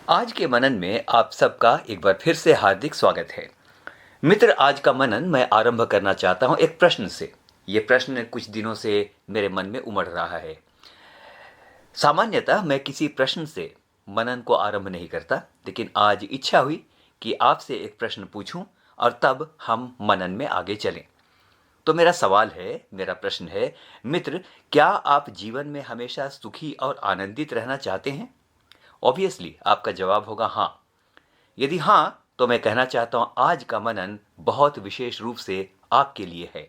आज के मनन में आप सबका एक बार फिर से हार्दिक स्वागत है। मित्र, आज का मनन मैं आरंभ करना चाहता हूं एक प्रश्न से। ये प्रश्न कुछ दिनों से मेरे मन में उमड़ रहा है। सामान्यतः मैं किसी प्रश्न से मनन को आरंभ नहीं करता, लेकिन आज इच्छा हुई कि आपसे एक प्रश्न पूछूं और तब हम मनन में आगे चलें। तो मेरा सवाल है, मेरा प्रश्न है, मित्र, क्या आप जीवन में हमेशा सुखी और आनंदित रहना चाहते हैं? ऑब्वियसली आपका जवाब होगा हाँ। यदि हाँ, तो मैं कहना चाहता हूं आज का मनन बहुत विशेष रूप से आपके लिए है।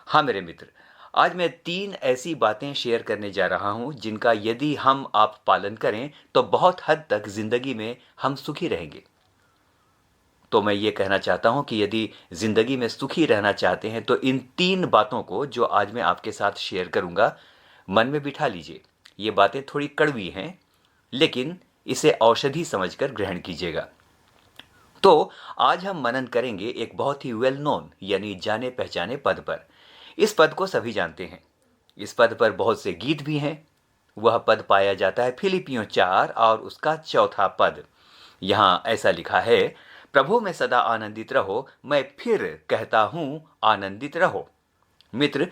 हाँ मेरे मित्र, आज मैं 3 ऐसी बातें शेयर करने जा रहा हूं जिनका यदि हम आप पालन करें तो बहुत हद तक जिंदगी में हम सुखी रहेंगे। तो मैं ये कहना चाहता हूं कि यदि जिंदगी में सुखी रहना चाहते हैं तो इन 3 बातों को जो आज मैं आपके साथ शेयर करूंगा, मन में बिठा लीजिए। ये बातें थोड़ी कड़वी हैं, लेकिन इसे औषधि समझकर ग्रहण कीजिएगा। तो आज हम मनन करेंगे एक बहुत ही वेल नोन यानी जाने पहचाने पद पर। इस पद को सभी जानते हैं। इस पद पर बहुत से गीत भी हैं। वह पद पाया जाता है फिलिपियों 4 और उसका 4था पद। यहाँ ऐसा लिखा है, प्रभु में सदा आनंदित रहो, मैं फिर कहता हूं आनंदित रहो। मित्र,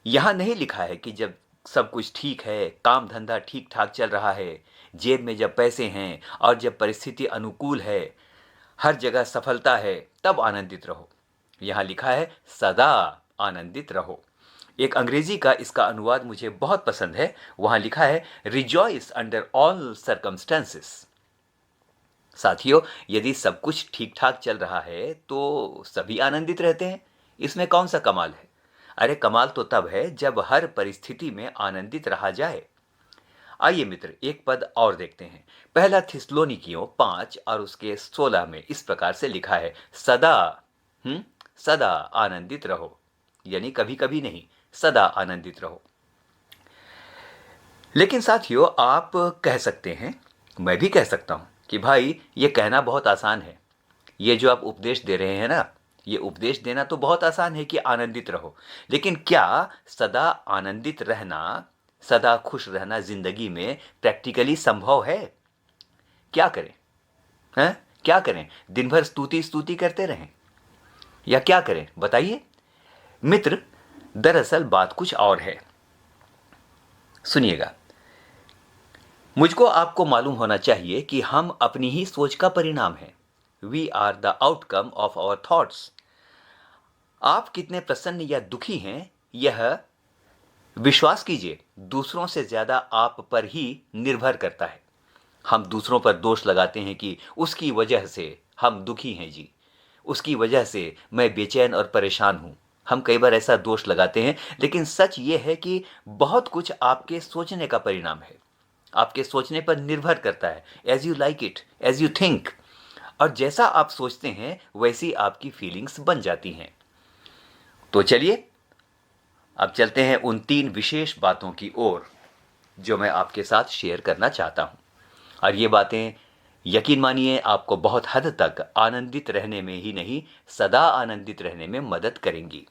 यहाँ नहीं लिखा है कि जब सब कुछ ठीक है, काम धंधा ठीक ठाक चल रहा है, जेब में जब पैसे हैं और जब परिस्थिति अनुकूल है, हर जगह सफलता है, तब आनंदित रहो। यहाँ लिखा है सदा आनंदित रहो। एक अंग्रेजी का इसका अनुवाद मुझे बहुत पसंद है। वहां लिखा है रिजॉइस अंडर ऑल सर्कमस्टेंसेस। साथियों, यदि सब कुछ ठीक ठाक चल रहा है तो सभी आनंदित रहते हैं। इसमें कौन सा कमाल है? अरे कमाल तो तब है जब हर परिस्थिति में आनंदित रहा जाए। आइए मित्र, एक पद और देखते हैं। पहला थिस्सलुनीकियों 5 और उसके 16 में इस प्रकार से लिखा है, सदा सदा आनंदित रहो, यानी कभी कभी नहीं, सदा आनंदित रहो। लेकिन साथियों, आप कह सकते हैं, मैं भी कह सकता हूं कि भाई ये कहना बहुत आसान है। ये जो आप उपदेश दे रहे हैं ना, ये उपदेश देना तो बहुत आसान है कि आनंदित रहो, लेकिन क्या सदा आनंदित रहना, सदा खुश रहना जिंदगी में प्रैक्टिकली संभव है? क्या करें? हैं? क्या करें? दिन भर स्तुति स्तुति करते रहें या क्या करें? बताइए मित्र। दरअसल बात कुछ और है। सुनिएगा, मुझको आपको मालूम होना चाहिए कि हम अपनी ही सोच का परिणाम हैं। We are the outcome of our thoughts. आप कितने प्रसन्न या दुखी हैं, यह विश्वास कीजिए दूसरों से ज्यादा आप पर ही निर्भर करता है। हम दूसरों पर दोष लगाते हैं कि उसकी वजह से हम दुखी हैं जी, उसकी वजह से मैं बेचैन और परेशान हूं। हम कई बार ऐसा दोष लगाते हैं, लेकिन सच ये है कि बहुत कुछ आपके सोचने का परिणाम है। आपके सोचने पर निर्भर करता है। As you like it, as you think. और जैसा आप सोचते हैं वैसी आपकी फीलिंग्स बन जाती हैं। तो चलिए अब चलते हैं उन 3 विशेष बातों की ओर जो मैं आपके साथ शेयर करना चाहता हूं। और ये बातें यकीन मानिए आपको बहुत हद तक आनंदित रहने में ही नहीं, सदा आनंदित रहने में मदद करेंगी।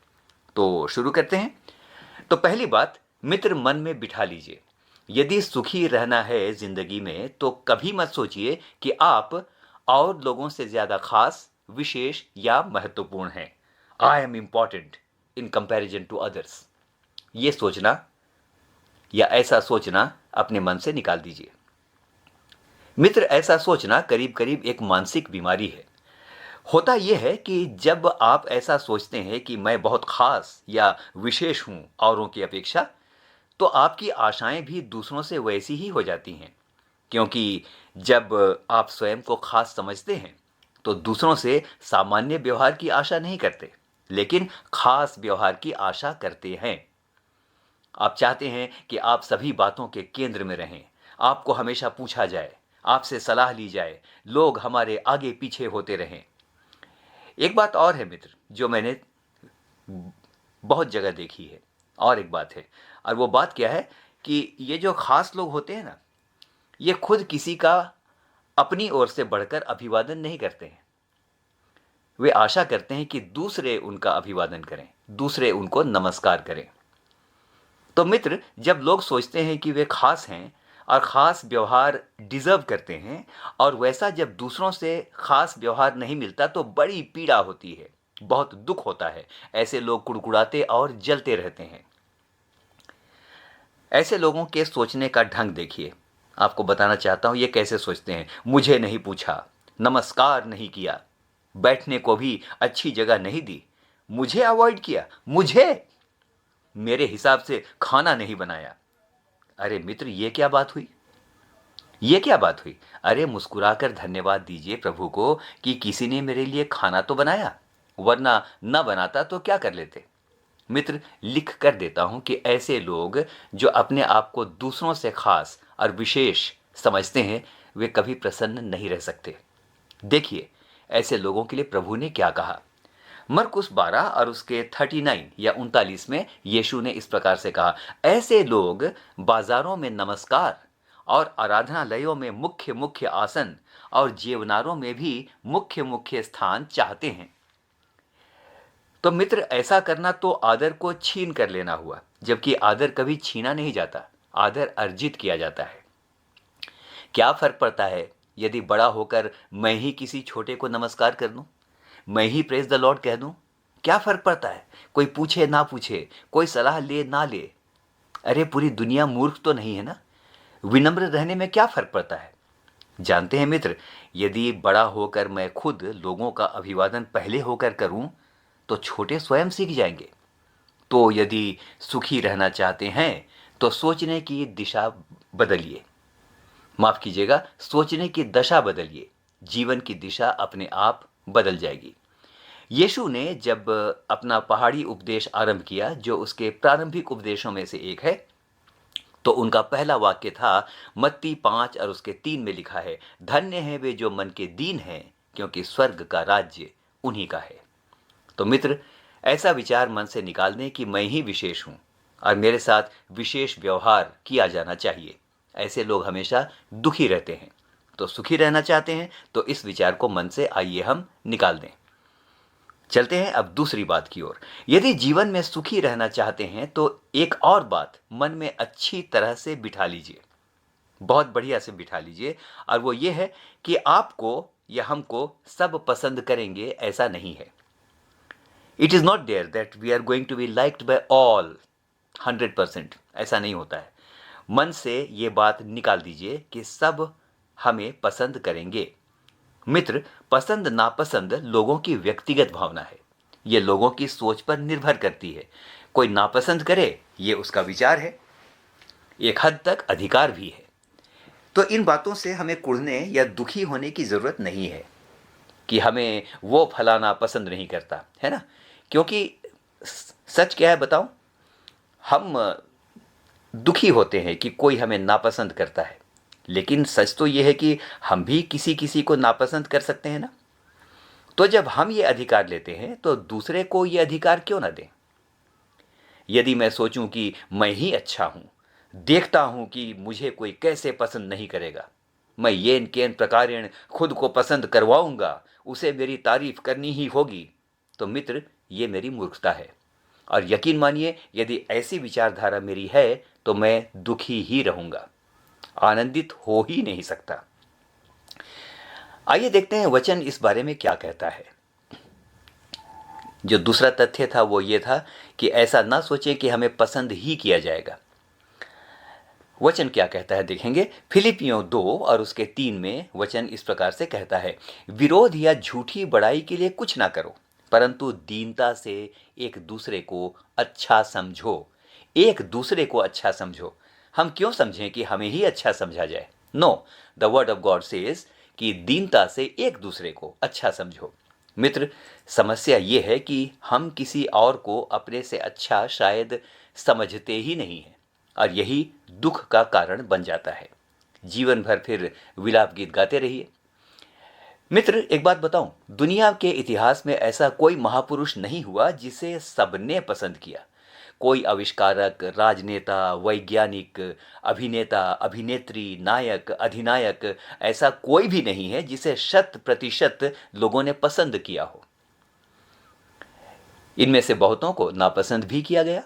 तो शुरू करते हैं। तो पहली बात मित्र, मन में बिठा लीजिए, यदि सुखी रहना है जिंदगी में तो कभी मत सोचिए कि आप और लोगों से ज्यादा खास, विशेष या महत्वपूर्ण हैं। I am important in comparison to others. ये सोचना या ऐसा सोचना अपने मन से निकाल दीजिए। मित्र, ऐसा सोचना करीब करीब एक मानसिक बीमारी है। होता यह है कि जब आप ऐसा सोचते हैं कि मैं बहुत खास या विशेष हूं औरों की अपेक्षा, तो आपकी आशाएं भी दूसरों से वैसी ही हो जाती हैं। क्योंकि जब आप स्वयं को खास समझते हैं तो दूसरों से सामान्य व्यवहार की आशा नहीं करते, लेकिन खास व्यवहार की आशा करते हैं। आप चाहते हैं कि आप सभी बातों के केंद्र में रहें, आपको हमेशा पूछा जाए, आपसे सलाह ली जाए, लोग हमारे आगे पीछे होते रहें। एक बात और है मित्र, जो मैंने बहुत जगह देखी है, और एक बात है, और वो बात क्या है कि ये जो खास लोग होते हैं ना, ये खुद किसी का अपनी ओर से बढ़कर अभिवादन नहीं करते हैं। वे आशा करते हैं कि दूसरे उनका अभिवादन करें, दूसरे उनको नमस्कार करें। तो मित्र, जब लोग सोचते हैं कि वे खास हैं और ख़ास व्यवहार डिज़र्व करते हैं, और वैसा जब दूसरों से ख़ास व्यवहार नहीं मिलता तो बड़ी पीड़ा होती है, बहुत दुख होता है। ऐसे लोग कुड़कुड़ाते और जलते रहते हैं। ऐसे लोगों के सोचने का ढंग देखिए। आपको बताना चाहता हूँ ये कैसे सोचते हैं। मुझे नहीं पूछा, नमस्कार नहीं किया, बैठने को भी अच्छी जगह नहीं दी, मुझे अवॉइड किया, मुझे मेरे हिसाब से खाना नहीं बनाया। अरे मित्र, ये क्या बात हुई? ये क्या बात हुई? अरे मुस्कुराकर धन्यवाद दीजिए प्रभु को कि किसी ने मेरे लिए खाना तो बनाया, वरना न बनाता तो क्या कर लेते। मित्र, लिख कर देता हूं कि ऐसे लोग जो अपने आप को दूसरों से खास और विशेष समझते हैं, वे कभी प्रसन्न नहीं रह सकते। देखिए ऐसे लोगों के लिए प्रभु ने क्या कहा। मरकुस 12 और उसके 39 या 39 में यीशु ने इस प्रकार से कहा, ऐसे लोग बाजारों में नमस्कार और आराधनालयों में मुख्य मुख्य आसन और जेवनारों में भी मुख्य मुख्य स्थान चाहते हैं। तो मित्र, ऐसा करना तो आदर को छीन कर लेना हुआ, जबकि आदर कभी छीना नहीं जाता, आदर अर्जित किया जाता है। क्या फर्क पड़ता है यदि बड़ा होकर मैं ही किसी छोटे को नमस्कार कर दूं, मैं ही प्रेज द लॉर्ड कह दूं? क्या फर्क पड़ता है? कोई पूछे ना पूछे, कोई सलाह ले ना ले, अरे पूरी दुनिया मूर्ख तो नहीं है ना। विनम्र रहने में क्या फर्क पड़ता है? जानते हैं मित्र, यदि बड़ा होकर मैं खुद लोगों का अभिवादन पहले होकर करूं तो छोटे स्वयं सीख जाएंगे। तो यदि सुखी रहना चाहते हैं तो सोचने की दिशा बदलिए, माफ कीजिएगा, सोचने की दशा बदलिए, जीवन की दिशा अपने आप बदल जाएगी। यीशु ने जब अपना पहाड़ी उपदेश आरंभ किया, जो उसके प्रारंभिक उपदेशों में से एक है, तो उनका पहला वाक्य था मत्ती 5 और उसके 3 में लिखा है, धन्य है वे जो मन के दीन हैं, क्योंकि स्वर्ग का राज्य उन्हीं का है। तो मित्र, ऐसा विचार मन से निकाल दें कि मैं ही विशेष हूं और मेरे साथ विशेष व्यवहार किया जाना चाहिए। ऐसे लोग हमेशा दुखी रहते हैं। तो सुखी रहना चाहते हैं तो इस विचार को मन से आइए हम निकाल दें। चलते हैं अब दूसरी बात की ओर। यदि जीवन में सुखी रहना चाहते हैं तो एक और बात मन में अच्छी तरह से बिठा लीजिए, बहुत बढ़िया से बिठा लीजिए, और वो ये है कि आपको या हमको सब पसंद करेंगे, ऐसा नहीं है। It is not there that we are going to be liked by all 100%, ऐसा नहीं होता है। मन से ये बात निकाल दीजिए कि सब हमें पसंद करेंगे। मित्र, पसंद नापसंद लोगों की व्यक्तिगत भावना है, ये लोगों की सोच पर निर्भर करती है। कोई नापसंद करे, ये उसका विचार है, एक हद तक अधिकार भी है। तो इन बातों से हमें कुढ़ने या दुखी होने की जरूरत नहीं है कि हमें वो फलाना पसंद नहीं करता, है ना। क्योंकि सच क्या है बताऊं, हम दुखी होते हैं कि कोई हमें नापसंद करता है, लेकिन सच तो यह है कि हम भी किसी किसी को नापसंद कर सकते हैं ना। तो जब हम ये अधिकार लेते हैं तो दूसरे को ये अधिकार क्यों ना दें। यदि मैं सोचूं कि मैं ही अच्छा हूं, देखता हूं कि मुझे कोई कैसे पसंद नहीं करेगा, मैं येन केन प्रकारेण खुद को पसंद करवाऊंगा, उसे मेरी तारीफ करनी ही होगी, तो मित्र, ये मेरी मूर्खता है। और यकीन मानिए, यदि ऐसी विचारधारा मेरी है तो मैं दुखी ही रहूंगा, आनंदित हो ही नहीं सकता। आइए देखते हैं वचन इस बारे में क्या कहता है। जो दूसरा तथ्य था वो ये था कि ऐसा ना सोचें कि हमें पसंद ही किया जाएगा। वचन क्या कहता है देखेंगे। फिलिपियों 2 और उसके 3 में वचन इस प्रकार से कहता है, विरोध या झूठी बड़ाई के लिए कुछ ना करो, परंतु दीनता से एक दूसरे को अच्छा समझो। एक दूसरे को अच्छा समझो। हम क्यों समझें कि हमें ही अच्छा समझा जाए? No, the word of God says कि दीनता से एक दूसरे को अच्छा समझो। मित्र, समस्या ये है कि हम किसी और को अपने से अच्छा शायद समझते ही नहीं हैं, और यही दुख का कारण बन जाता है। जीवन भर फिर विलाप गीत गाते रहिए। मित्र, एक बात बताऊं, दुनिया के इतिहास में ऐसा कोई महापुरुष नहीं हुआ जिसे सबने पसंद किया। कोई आविष्कारक, राजनेता, वैज्ञानिक, अभिनेता, अभिनेत्री, नायक, अधिनायक, ऐसा कोई भी नहीं है जिसे 100% लोगों ने पसंद किया हो। इनमें से बहुतों को नापसंद भी किया गया।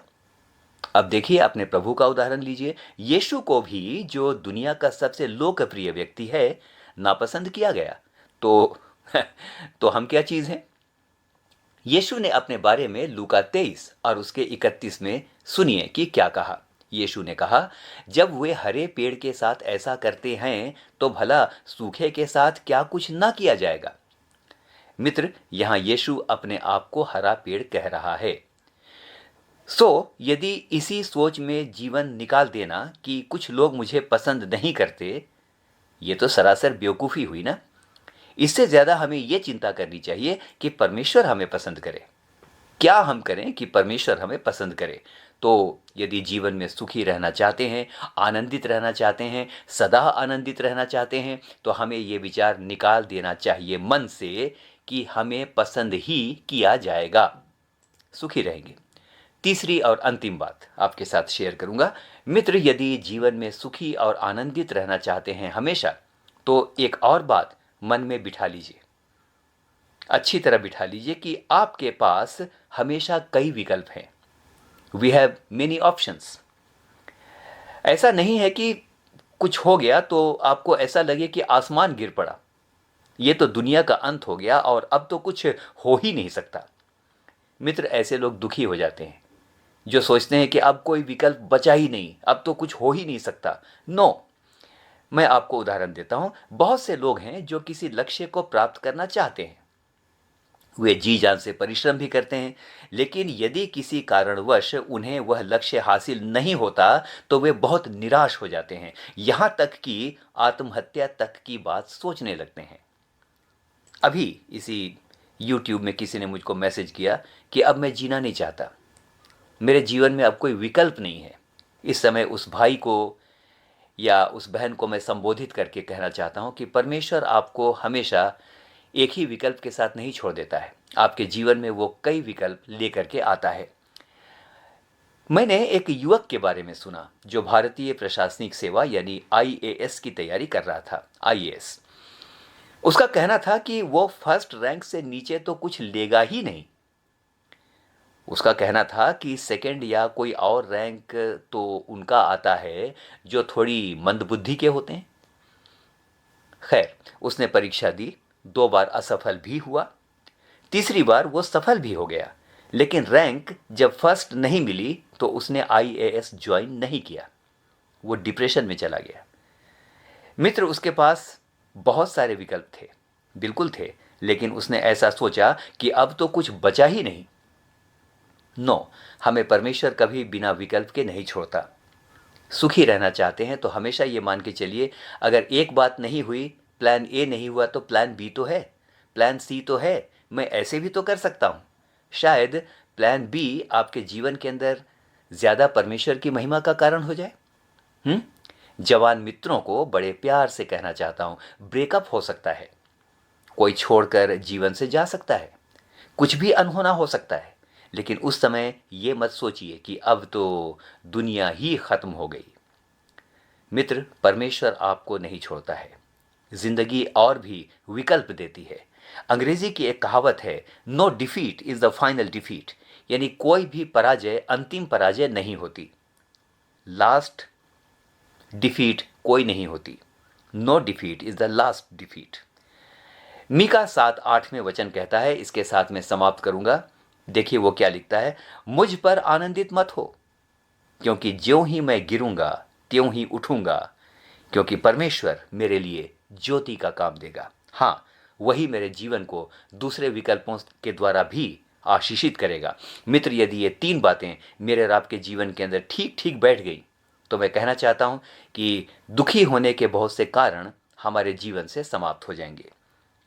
अब देखिए, अपने प्रभु का उदाहरण लीजिए। यीशु को भी, जो दुनिया का सबसे लोकप्रिय व्यक्ति है, नापसंद किया गया। तो तो हम क्या चीज हैं? यीशु ने अपने बारे में लूका 23 और उसके 31 में सुनिए कि क्या कहा। यीशु ने कहा, जब वे हरे पेड़ के साथ ऐसा करते हैं तो भला सूखे के साथ क्या कुछ ना किया जाएगा। मित्र, यहां यीशु अपने आप को हरा पेड़ कह रहा है। यदि इसी सोच में जीवन निकाल देना कि कुछ लोग मुझे पसंद नहीं करते, ये तो सरासर बेवकूफ़ी हुई ना। इससे ज़्यादा हमें ये चिंता करनी चाहिए कि परमेश्वर हमें पसंद करे। क्या हम करें कि परमेश्वर हमें पसंद करे? तो यदि जीवन में सुखी रहना चाहते हैं, आनंदित रहना चाहते हैं, सदा आनंदित रहना चाहते हैं, तो हमें ये विचार निकाल देना चाहिए मन से कि हमें पसंद ही किया जाएगा, सुखी रहेंगे। तीसरी और अंतिम बात आपके साथ शेयर करूंगा। मित्र, यदि जीवन में सुखी और आनंदित रहना चाहते हैं हमेशा, तो एक और बात मन में बिठा लीजिए, अच्छी तरह बिठा लीजिए कि आपके पास हमेशा कई विकल्प हैं। We have many options. ऐसा नहीं है कि कुछ हो गया तो आपको ऐसा लगे कि आसमान गिर पड़ा, ये तो दुनिया का अंत हो गया और अब तो कुछ हो ही नहीं सकता। मित्र, ऐसे लोग दुखी हो जाते हैं जो सोचते हैं कि अब कोई विकल्प बचा ही नहीं, अब तो कुछ हो ही नहीं सकता। नो, मैं आपको उदाहरण देता हूं। बहुत से लोग हैं जो किसी लक्ष्य को प्राप्त करना चाहते हैं, वे जी जान से परिश्रम भी करते हैं, लेकिन यदि किसी कारणवश उन्हें वह लक्ष्य हासिल नहीं होता तो वे बहुत निराश हो जाते हैं, यहां तक कि आत्महत्या तक की बात सोचने लगते हैं। अभी इसी YouTube में किसी ने मुझको मैसेज किया कि अब मैं जीना नहीं चाहता, मेरे जीवन में अब कोई विकल्प नहीं है। इस समय उस भाई को या उस बहन को मैं संबोधित करके कहना चाहता हूं कि परमेश्वर आपको हमेशा एक ही विकल्प के साथ नहीं छोड़ देता है, आपके जीवन में वो कई विकल्प लेकर के आता है। मैंने एक युवक के बारे में सुना जो भारतीय प्रशासनिक सेवा यानी IAS की तैयारी कर रहा था। IAS, उसका कहना था कि वो फर्स्ट रैंक से नीचे तो कुछ लेगा ही नहीं। उसका कहना था कि सेकंड या कोई और रैंक तो उनका आता है जो थोड़ी मंदबुद्धि के होते हैं। खैर, उसने परीक्षा दी, 2 बार असफल भी हुआ, तीसरी बार वो सफल भी हो गया, लेकिन रैंक जब फर्स्ट नहीं मिली तो उसने IAS ज्वाइन नहीं किया, वो डिप्रेशन में चला गया। मित्र, उसके पास बहुत सारे विकल्प थे, बिल्कुल थे, लेकिन उसने ऐसा सोचा कि अब तो कुछ बचा ही नहीं। नो, हमें परमेश्वर कभी बिना विकल्प के नहीं छोड़ता। सुखी रहना चाहते हैं तो हमेशा ये मान के चलिए, अगर एक बात नहीं हुई, प्लान A नहीं हुआ तो प्लान B तो है, प्लान C तो है, मैं ऐसे भी तो कर सकता हूँ। शायद प्लान B आपके जीवन के अंदर ज़्यादा परमेश्वर की महिमा का कारण हो जाए। जवान मित्रों को बड़े प्यार से कहना चाहता हूँ, ब्रेकअप हो सकता है, कोई छोड़कर जीवन से जा सकता है, कुछ भी अनहोना हो सकता है, लेकिन उस समय ये मत सोचिए कि अब तो दुनिया ही खत्म हो गई। मित्र, परमेश्वर आपको नहीं छोड़ता है, जिंदगी और भी विकल्प देती है। अंग्रेजी की एक कहावत है, no defeat is the final defeat, यानी कोई भी पराजय अंतिम पराजय नहीं होती, लास्ट डिफीट कोई नहीं होती। No defeat is the last defeat. Micah 7:8 में वचन कहता है, इसके साथ मैं समाप्त करूंगा। देखिए वो क्या लिखता है, मुझ पर आनंदित मत हो, क्योंकि ज्यों ही मैं गिरूंगा त्यों ही उठूंगा, क्योंकि परमेश्वर मेरे लिए ज्योति का काम देगा। हाँ, वही मेरे जीवन को दूसरे विकल्पों के द्वारा भी आशीषित करेगा। मित्र, यदि ये 3 बातें मेरे और आपके जीवन के अंदर ठीक ठीक बैठ गई तो मैं कहना चाहता हूं कि दुखी होने के बहुत से कारण हमारे जीवन से समाप्त हो जाएंगे।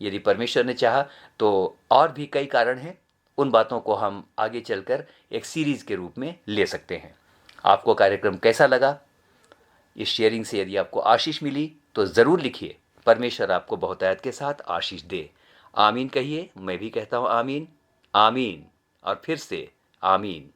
यदि परमेश्वर ने चाहा तो और भी कई कारण हैं, उन बातों को हम आगे चलकर एक सीरीज के रूप में ले सकते हैं। आपको कार्यक्रम कैसा लगा? इस शेयरिंग से यदि आपको आशीष मिली तो ज़रूर लिखिए। परमेश्वर आपको बहुतायत के साथ आशीष दे। आमीन कहिए, मैं भी कहता हूँ आमीन, आमीन और फिर से आमीन।